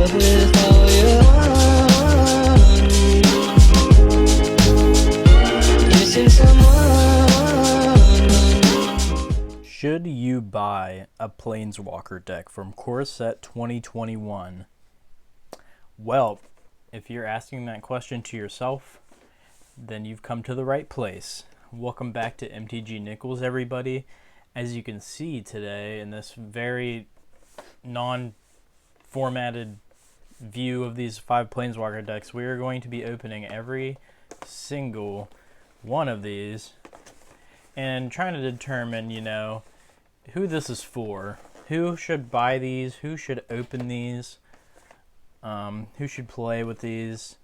love with all your heart. Missing someone. Should you buy a Planeswalker deck from Core Set 2021? Well, if you're asking that question to yourself, then you've come to the right place. Welcome back to MTGNickles, everybody. As you can see today in this very non-formatted view of these 5 Planeswalker decks, we are going to be opening every single one of these and trying to determine, who this is for. Who should buy these? Who should open these? Who should play with these?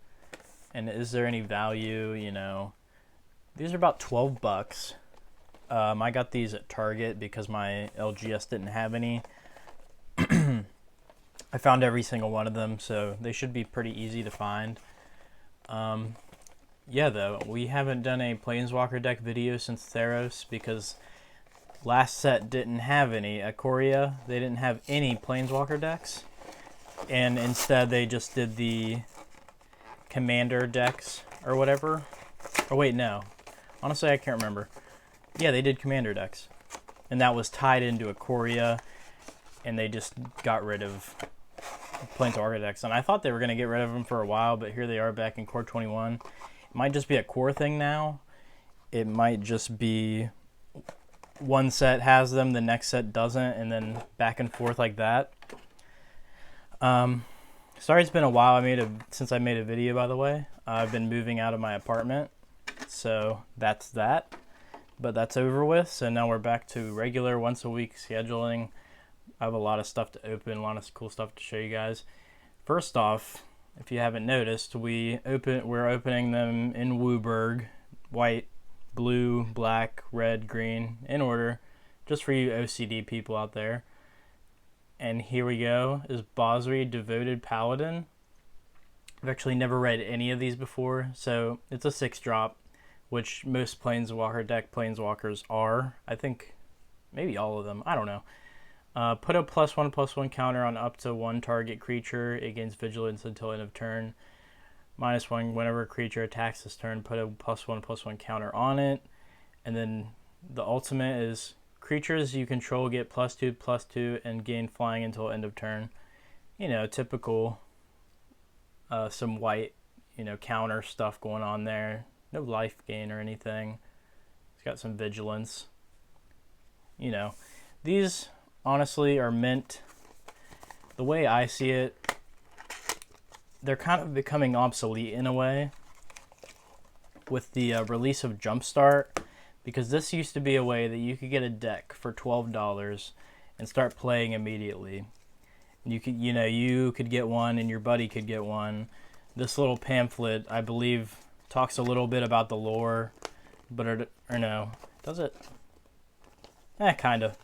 And is there any value? These are about $12. I got these at Target because my LGS didn't have any. I found every single one of them, so they should be pretty easy to find. Yeah, though, we haven't done a Planeswalker deck video since Theros because last set didn't have any. At Korea, they didn't have any Planeswalker decks, and instead they just did the Commander decks or whatever. Oh wait, no. Honestly, I can't remember. Yeah, they did Commander decks, and that was tied into a Korea, and they just got rid of Planeswalker decks. And I thought they were going to get rid of them for a while, but here they are back in Core 21. It might just be a core thing now. It might just be one set has them, the next set doesn't, and then back and forth like that. Sorry it's been a while since I made a video, by the way. I've been moving out of my apartment, so that's that. But that's over with, so now we're back to regular once-a-week scheduling. I have a lot of stuff to open, a lot of cool stuff to show you guys. First off, if you haven't noticed, we're opening them in Wooburg, white, blue, black, red, green, in order, just for you OCD people out there. And here we go, is Bosuri Devoted Paladin. I've actually never read any of these before, so it's a 6-drop, which most Planeswalker deck Planeswalkers are. I think maybe all of them, I don't know. Put a +1/+1 counter on up to 1 target creature. It gains vigilance until end of turn. -1 whenever a creature attacks this turn, put a +1/+1 counter on it. And then the ultimate is creatures you control get +2/+2 and gain flying until end of turn. Typical some white, counter stuff going on there. No life gain or anything. It's got some vigilance. These honestly are meant, the way I see it, they're kind of becoming obsolete in a way with the release of Jumpstart, because this used to be a way that you could get a deck for $12 and start playing immediately. You could get one and your buddy could get one. This little pamphlet, I believe, talks a little bit about the lore, but no, does it? Kind of.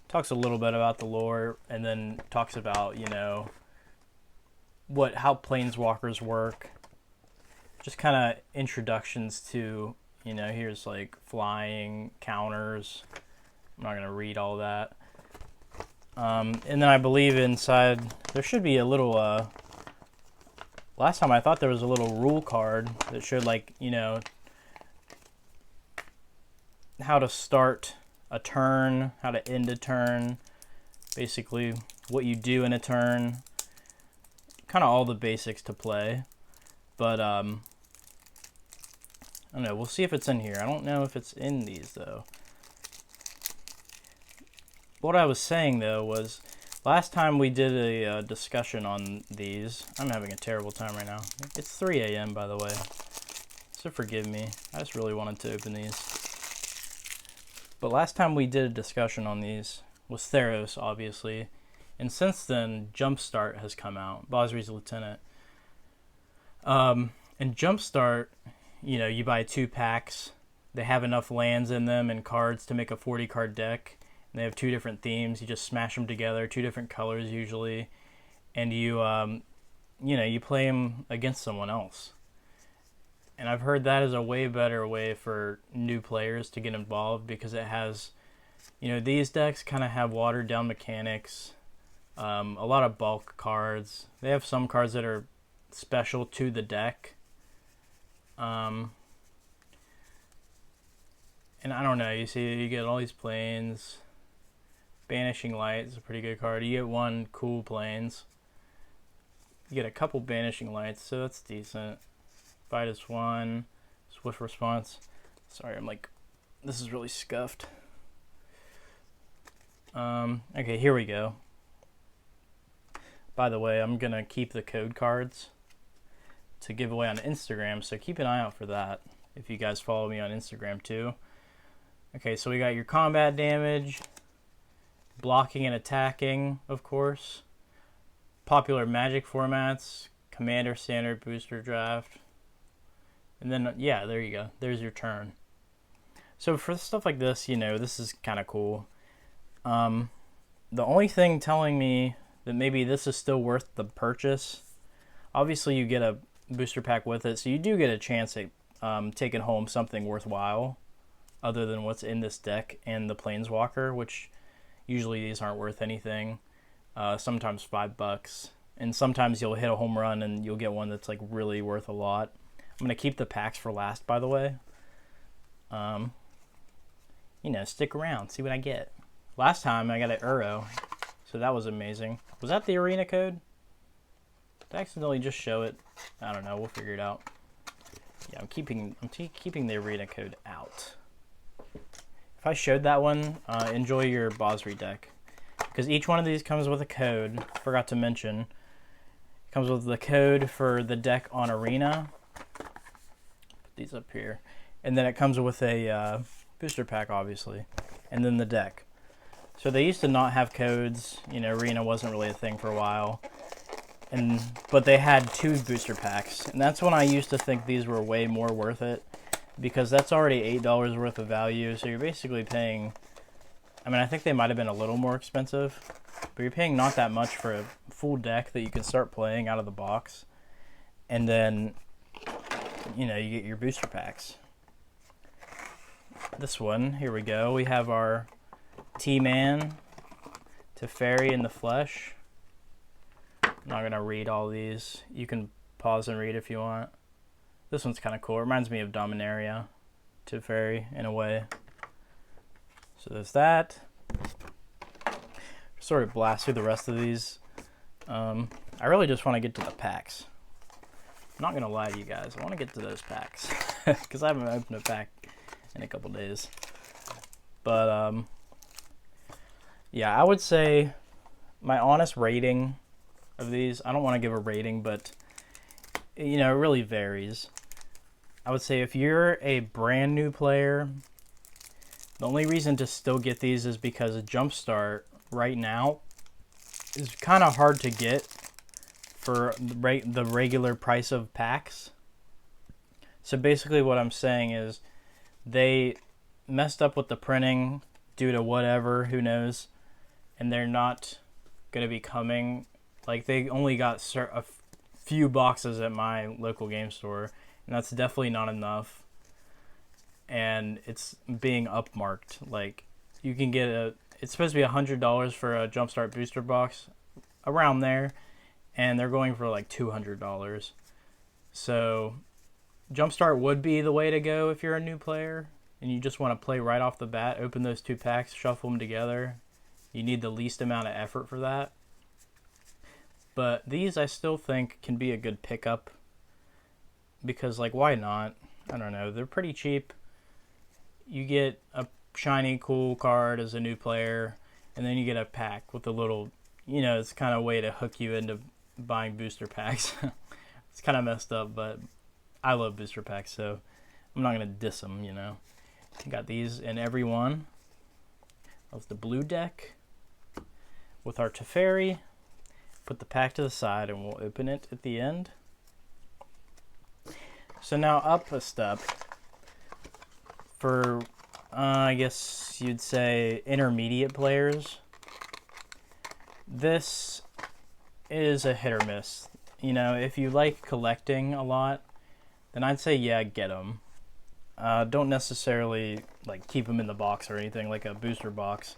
Talks a little bit about the lore, and then talks about, how Planeswalkers work. Just kind of introductions to, here's like flying, counters. I'm not going to read all that. And then I believe inside, there should be a little, last time I thought there was a little rule card that showed how to start a turn, how to end a turn, basically what you do in a turn, kind of all the basics to play. But I don't know, we'll see if it's in here. I don't know if it's in these though. What I was saying though was, last time we did a discussion on these, I'm having a terrible time right now. It's 3 a.m. by the way, so forgive me. I just really wanted to open these. But last time we did a discussion on these was Theros, obviously. And since then, Jumpstart has come out, Bosuri's Lieutenant. And Jumpstart, you buy 2 packs. They have enough lands in them and cards to make a 40-card deck. And they have 2 different themes. You just smash them together, 2 different colors usually. And you play them against someone else. And I've heard that is a way better way for new players to get involved, because it has, these decks kind of have watered down mechanics. A lot of bulk cards. They have some cards that are special to the deck. And I don't know, you see, you get all these planes. Banishing Light is a pretty good card. You get one cool planes. You get a couple Banishing Lights, so that's decent. Fight is 1. Swift Response. Sorry, I'm like, this is really scuffed. Okay, here we go. By the way, I'm gonna keep the code cards to give away on Instagram, so keep an eye out for that if you guys follow me on Instagram too. Okay, so we got your combat damage, blocking and attacking, of course, popular Magic formats, Commander, Standard, Booster, Draft, and then, yeah, there you go. There's your turn. So for stuff like this, you know, this is kind of cool. The only thing telling me that maybe this is still worth the purchase, obviously you get a booster pack with it, so you do get a chance at taking home something worthwhile other than what's in this deck and the Planeswalker, which usually these aren't worth anything. Sometimes $5, and sometimes you'll hit a home run and you'll get one that's like really worth a lot. I'm gonna keep the packs for last, by the way. You know, stick around, see what I get. Last time I got an Uro, so that was amazing. Was that the arena code? Did I accidentally just show it? I don't know, we'll figure it out. Yeah, I'm keeping the arena code out. If I showed that one, enjoy your Bosuri deck. Because each one of these comes with a code. Forgot to mention. It comes with the code for the deck on arena. Put these up here. And then it comes with a booster pack, obviously. And then the deck. So they used to not have codes. You know, arena wasn't really a thing for a while. But they had 2 booster packs. And that's when I used to think these were way more worth it. Because that's already $8 worth of value, so you're basically paying, I mean, I think they might have been a little more expensive, but you're paying not that much for a full deck that you can start playing out of the box, and then, you know, you get your booster packs. This one, here we go, we have our T-Man, Teferi in the Flesh. I'm not going to read all these, you can pause and read if you want. This one's kind of cool. It reminds me of Dominaria, Teferi, in a way. So there's that. Sort of blast through the rest of these. I really just want to get to the packs. I'm not going to lie to you guys. I want to get to those packs. Because I haven't opened a pack in a couple days. But, yeah, I would say my honest rating of these, I don't want to give a rating, but, you know, it really varies. I would say if you're a brand new player, the only reason to still get these is because a Jumpstart right now is kind of hard to get for the regular price of packs. So basically what I'm saying is they messed up with the printing due to whatever, who knows, and they're not going to be coming. Like, they only got a few boxes at my local game store, and that's definitely not enough. And it's being upmarked. Like, you can get it's supposed to be $100 for a Jumpstart booster box, around there, and they're going for like $200. So Jumpstart would be the way to go if you're a new player and you just want to play right off the bat. Open those 2 packs, shuffle them together. You need the least amount of effort for that. But these I still think can be a good pickup because, like, why not? I don't know. They're pretty cheap. You get a shiny, cool card as a new player, and then you get a pack with a little, you know, it's kind of a way to hook you into buying booster packs. It's kind of messed up, but I love booster packs, so I'm not going to diss them, you know. Got these in every one. That's the blue deck with our Teferi. Put the pack to the side and we'll open it at the end. So now up a step for, I guess you'd say, intermediate players. This is a hit or miss. You know, if you like collecting a lot, then I'd say, yeah, get them. Don't necessarily like keep them in the box or anything like a booster box,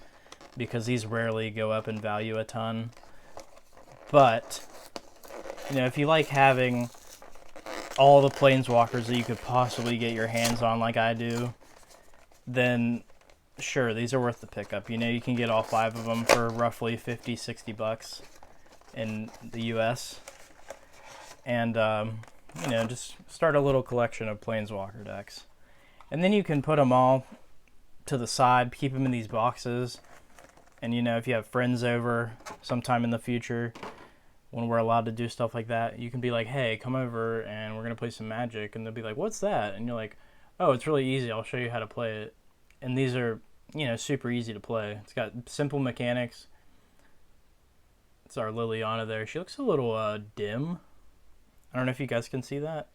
because these rarely go up in value a ton. But, you know, if you like having all the Planeswalkers that you could possibly get your hands on like I do, then sure, these are worth the pickup. You know, you can get all 5 of them for roughly $50-$60 in the US. And, you know, just start a little collection of Planeswalker decks. And then you can put them all to the side, keep them in these boxes. And, you know, if you have friends over sometime in the future, when we're allowed to do stuff like that, you can be like, hey, come over and we're going to play some Magic. And they'll be like, what's that? And you're like, oh, it's really easy. I'll show you how to play it. And these are, you know, super easy to play. It's got simple mechanics. It's our Liliana there. She looks a little dim. I don't know if you guys can see that.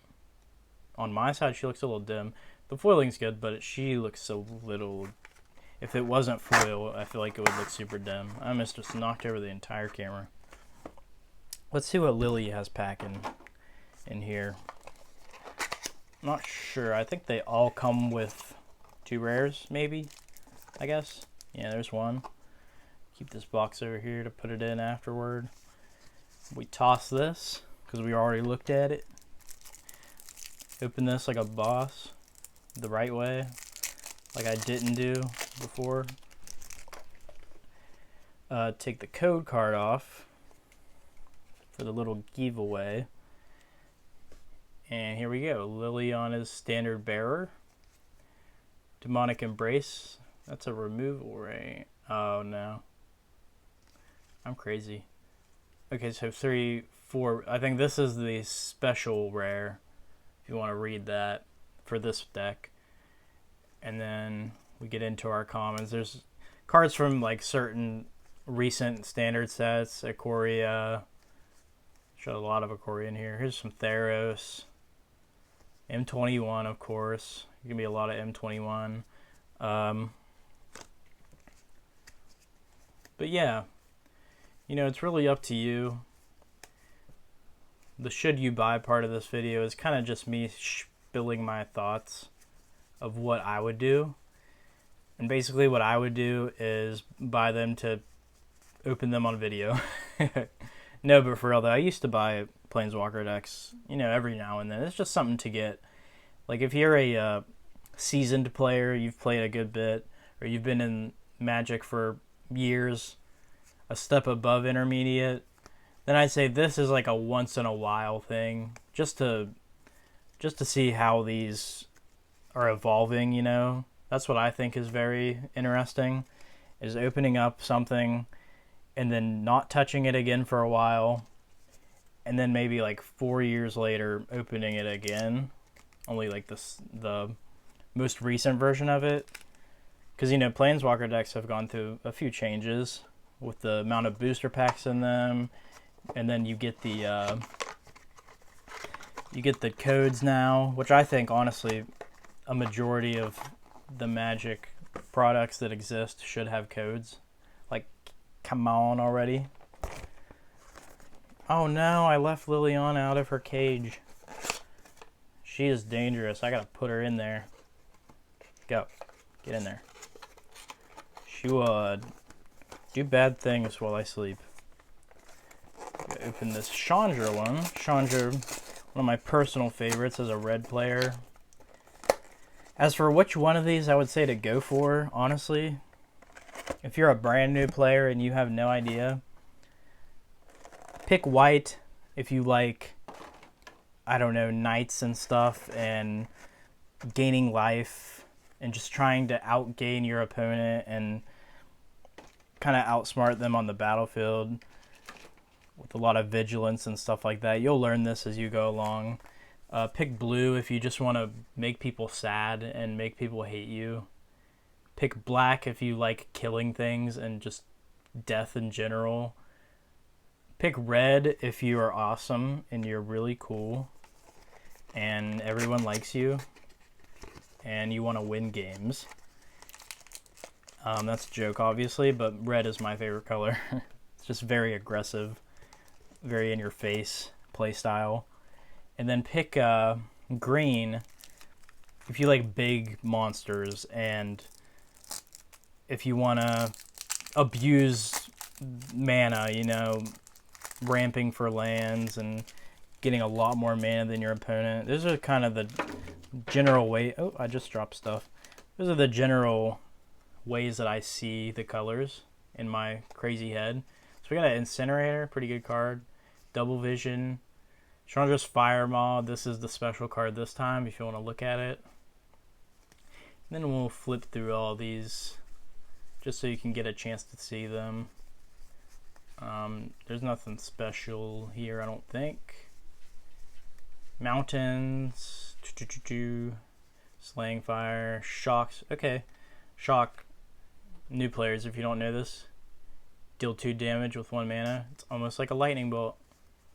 On my side, she looks a little dim. The foiling's good, but she looks a little... If it wasn't foil, I feel like it would look super dim. I almost just knocked over the entire camera. Let's see what Lily has packing in here. Not sure. I think they all come with 2 rares, maybe, I guess. Yeah, there's one. Keep this box over here to put it in afterward. We toss this, because we already looked at it. Open this like a boss, the right way, like I didn't do before. Take the code card off for the little giveaway. And here we go. Liliana's Standard Bearer. Demonic Embrace. That's a removal, right? Oh, no. I'm crazy. Okay, so 3, 4. I think this is the special rare, if you want to read that, for this deck. And then we get into our commons. There's cards from, like, certain recent standard sets. Ikoria. Showed a lot of Ikoria in here. Here's some Theros. M21, of course. It can be a lot of M21. But yeah, you know, it's really up to you. The should you buy part of this video is kind of just me spilling my thoughts of what I would do. And basically what I would do is buy them to open them on video. No, but for real though, I used to buy Planeswalker decks, you know, every now and then. It's just something to get. Like if you're a seasoned player, you've played a good bit, or you've been in Magic for years, a step above intermediate, then I'd say this is like a once in a while thing, just to see how these are evolving, you know. That's what I think is very interesting, is opening up something and then not touching it again for a while, and then maybe like 4 years later opening it again, only like the most recent version of it. Because, you know, Planeswalker decks have gone through a few changes with the amount of booster packs in them, and then you get the codes now, which I think, honestly, a majority of the Magic products that exist should have codes. Like, come on already. Oh no, I left Liliana out of her cage. She is dangerous. I gotta put her in there. Go. Get in there. She will do bad things while I sleep. Open this Chandra one. Chandra, one of my personal favorites as a red player. As for which one of these I would say to go for, honestly, if you're a brand new player and you have no idea, pick white if you like, I don't know, knights and stuff and gaining life and just trying to outgain your opponent and kind of outsmart them on the battlefield with a lot of vigilance and stuff like that. You'll learn this as you go along. Pick blue if you just want to make people sad and make people hate you. Pick black if you like killing things and just death in general. Pick red if you are awesome and you're really cool and everyone likes you and you want to win games. That's a joke, obviously, but red is my favorite color. It's just very aggressive, very in your face play style. And then pick green if you like big monsters and if you want to abuse mana, you know, ramping for lands and getting a lot more mana than your opponent. Those are kind of the general way. Oh, I just dropped stuff. Those are the general ways that I see the colors in my crazy head. So we got an Incinerator, pretty good card. Double Vision. Chandra's Fire Maw. This is the special card this time if you want to look at it. And then we'll flip through all these just so you can get a chance to see them. There's nothing special here, I don't think. Mountains. Slaying Fire. Shocks. Okay. Shock. New players, if you don't know this. Deal 2 damage with 1 mana. It's almost like a lightning bolt,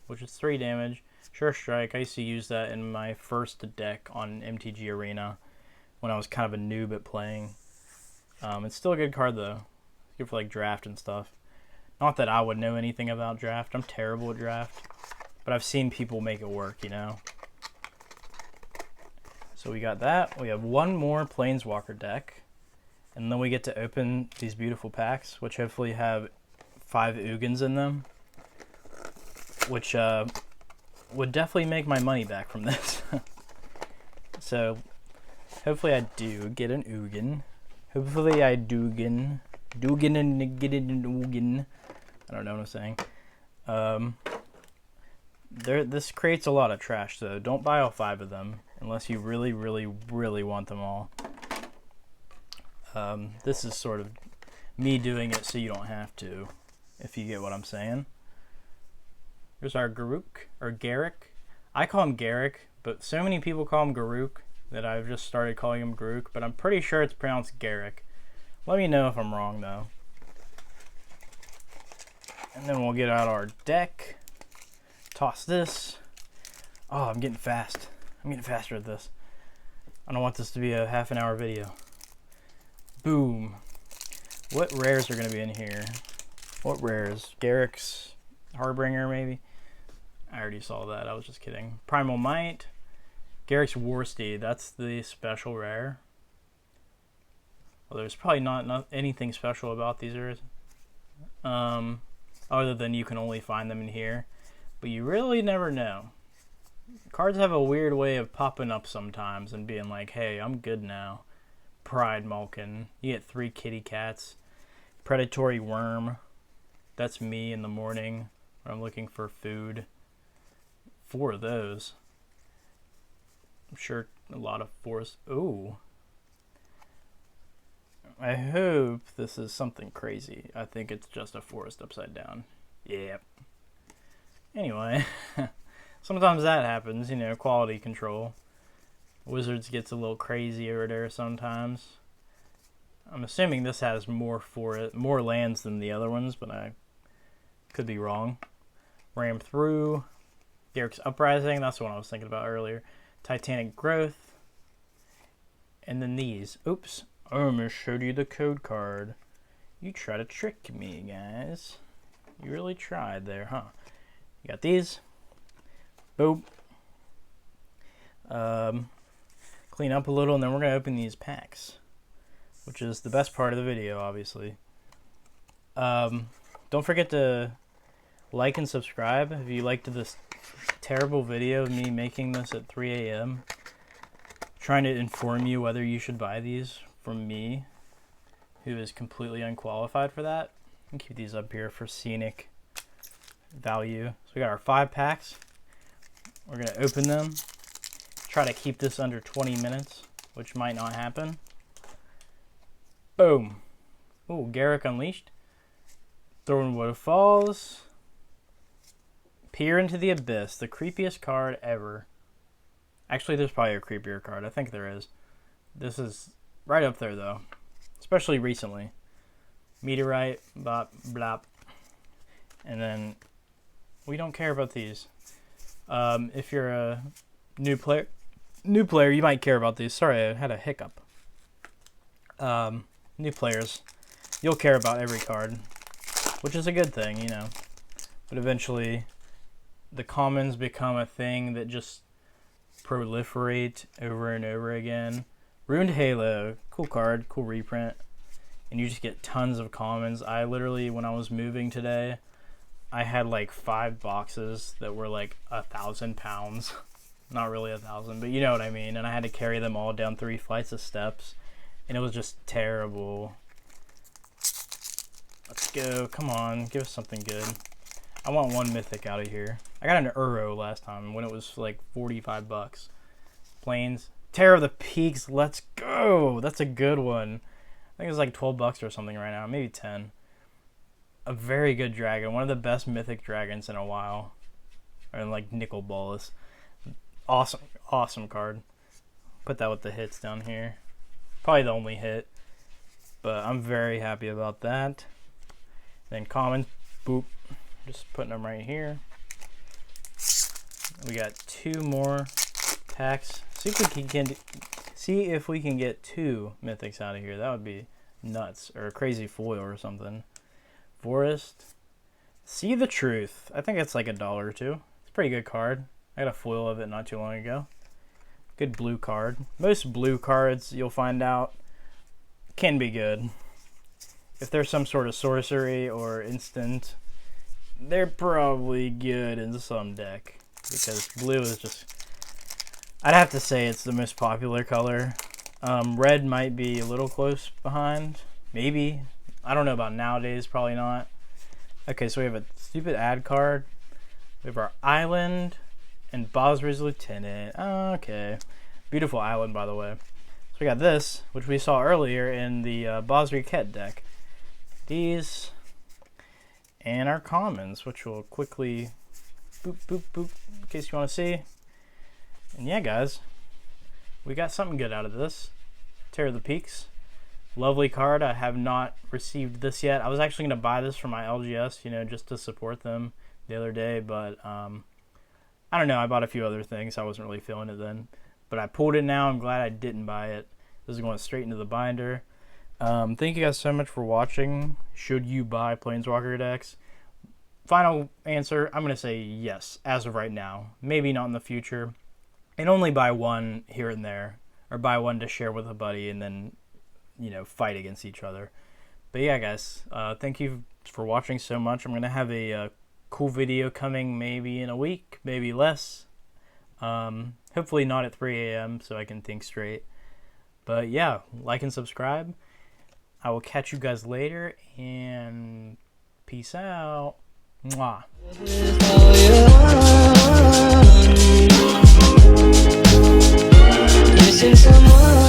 which is 3 damage. Sure Strike. I used to use that in my first deck on MTG Arena when I was kind of a noob at playing. It's still a good card though. It's good for like draft and stuff. Not that I would know anything about draft. I'm terrible at draft, but I've seen people make it work, you know. So we got that. We have one more Planeswalker deck, and then we get to open these beautiful packs, which hopefully have 5 Ugins in them, which would definitely make my money back from this. So hopefully I do get an Ugin. Hopefully I do get an Ugin. I don't know what I'm saying. This creates a lot of trash, so don't buy all 5 of them unless you really, really, really want them all. This is sort of me doing it so you don't have to, if you get what I'm saying. Here's our Garruk. I call him Garruk, but so many people call him Garruk that I've just started calling him Garruk, but I'm pretty sure it's pronounced Garruk. Let me know if I'm wrong though. And then we'll get out our deck. Toss this. Oh, I'm getting fast. I'm getting faster at this. I don't want this to be a half-an-hour video. Boom. What rares are going to be in here? What rares? Garruk's Harbinger, maybe? I already saw that. I was just kidding. Primal Might. Garruk's Warsteed. That's the special rare. Well, there's probably not anything special about these rares. Other than you can only find them in here. But you really never know. Cards have a weird way of popping up sometimes and being like, hey, I'm good now. Pride Malkin. You get 3 kitty cats. Predatory Worm. That's me in the morning when I'm looking for food. 4 of those. I'm sure a lot of forest. Ooh. I hope this is something crazy. I think it's just a forest upside down. Yep. Anyway, sometimes that happens, you know, quality control. Wizards gets a little crazy over there sometimes. I'm assuming this has more lands than the other ones, but I could be wrong. Ram Through. Garruk's Uprising, that's the one I was thinking about earlier. Titanic Growth. And then these. Oops. I almost showed you the code card. You try to trick me, guys. You really tried there, huh? You got these. Boop. Clean up a little, and then we're going to open these packs, which is the best part of the video, obviously. Don't forget to like and subscribe if you liked this terrible video of me making this at 3 a.m. Trying to inform you whether you should buy these from me, who is completely unqualified for that. I'll keep these up here for scenic value. So we got our 5 packs. We're going to open them. Try to keep this under 20 minutes, which might not happen. Boom. Ooh, Garruk Unleashed. Thornwood Falls. Peer into the Abyss, the creepiest card ever. Actually, there's probably a creepier card. I think there is. This is right up there, though. Especially recently. Meteorite, bop, blop. And then, we don't care about these. If you're a new player, you might care about these. Sorry, I had a hiccup. New players, you'll care about every card, which is a good thing, you know. But eventually, the commons become a thing that just proliferate over and over again. Ruined Halo, cool card, cool reprint. And you just get tons of commons. I literally, when I was moving today, I had like 5 boxes that were like 1,000 pounds. Not really 1,000, but you know what I mean. And I had to carry them all down 3 flights of steps, and it was just terrible. Let's go. Come on, give us something good. I want 1 mythic out of here. I got an Uro last time when it was like 45 bucks. Plains. Terror of the Peaks. Let's go. That's a good one. I think it's like 12 bucks or something right now. Maybe 10. A very good dragon. One of the best mythic dragons in a while. Or like Nicol Bolas. Awesome. Awesome card. Put that with the hits down here. Probably the only hit. But I'm very happy about that. Then common. Boop. Just putting them right here. We got 2 more packs. See if we can get 2 mythics out of here. That would be nuts. Or a crazy foil or something. Forest. See the Truth. I think it's like $1 or 2. It's a pretty good card. I got a foil of it not too long ago. Good blue card. Most blue cards, you'll find out, can be good. If there's some sort of sorcery or instant, they're probably good in some deck. Because blue is just... I'd have to say it's the most popular color. Red might be a little close behind. Maybe. I don't know about nowadays. Probably not. Okay, so we have a stupid ad card. We have our island and Bosuri's Lieutenant. Okay. Beautiful island, by the way. So we got this, which we saw earlier in the Bosuri Ket deck. These and our commons, which will quickly boop, boop, boop, in case you want to see. And yeah, guys, we got something good out of this. Terror of the Peaks. Lovely card. I have not received this yet. I was actually going to buy this for my LGS, you know, just to support them the other day, but I don't know. I bought a few other things. I wasn't really feeling it then. But I pulled it now. I'm glad I didn't buy it. This is going straight into the binder. Thank you guys so much for watching. Should you buy Planeswalker decks? Final answer, I'm going to say yes, as of right now. Maybe not in the future. And only buy one here and there. Or buy one to share with a buddy and then, you know, fight against each other. But yeah, guys, thank you for watching so much. I'm going to have a cool video coming maybe in a week, maybe less. Hopefully not at 3 a.m. so I can think straight. But yeah, like and subscribe. I will catch you guys later, and peace out. Mwah. Missing someone.